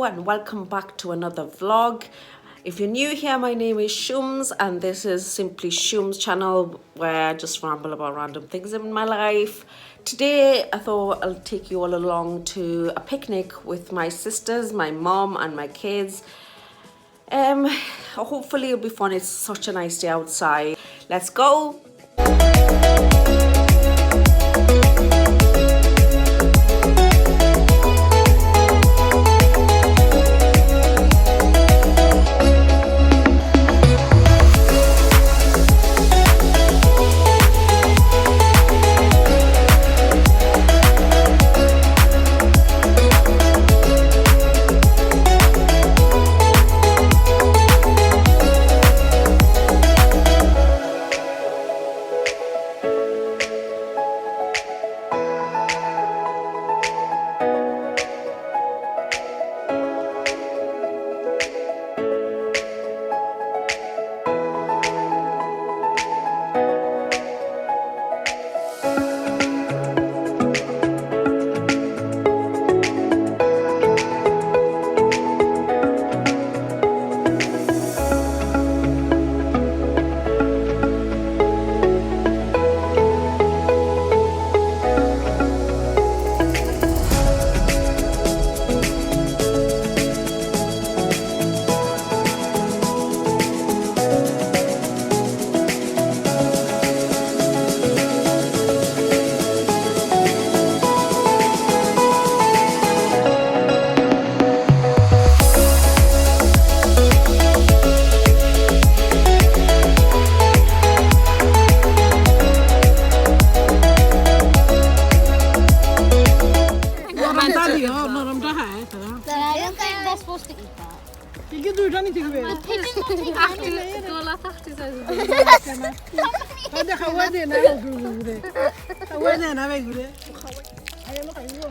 Hello and welcome back to another vlog. If you're new here, my name is Shumz and this is simply Shumz channel where I just ramble about random things in my life. Today I thought I'll take you all along to a picnic with my sisters, my mom and my kids. Hopefully it'll be fun. It's such a nice day outside. Let's go.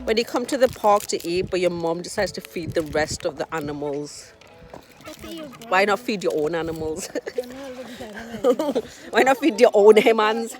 When you come to the park to eat, but your mom decides to feed the rest of the animals. Why not feed your own animals? Why not feed your own humans?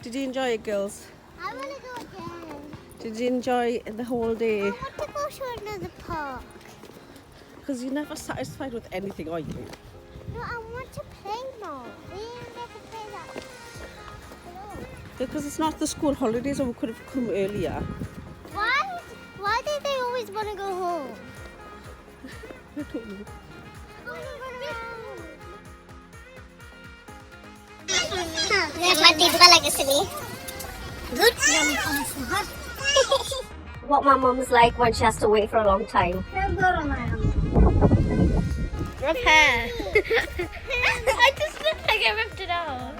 Did you enjoy it, girls? I want to go again. Did you enjoy the whole day? I want to go to another park. Because you're never satisfied with anything, are you? No, I want to play more. We didn't get to play that. No. Because it's not the school holidays, or we could have come earlier. Why did they always want to go home? I don't know. What my mom's like when she has to wait for a long time. Repair. I just looked like I ripped it out.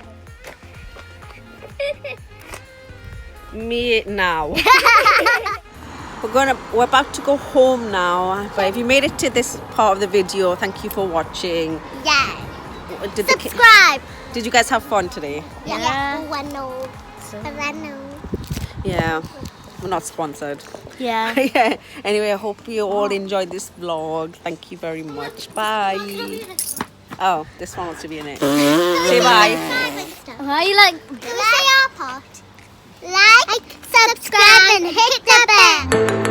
Me now. We're about to go home now. But if you made it to this part of the video, thank you for watching. Yeah. Subscribe. Did you guys have fun today? Yeah. Yeah. We're not sponsored. Yeah. Yeah. Anyway, I hope you all enjoyed this vlog. Thank you very much. Bye. Oh, this one wants to be in it. Say bye. Why you like? Say our part. Like, subscribe, and hit the bell.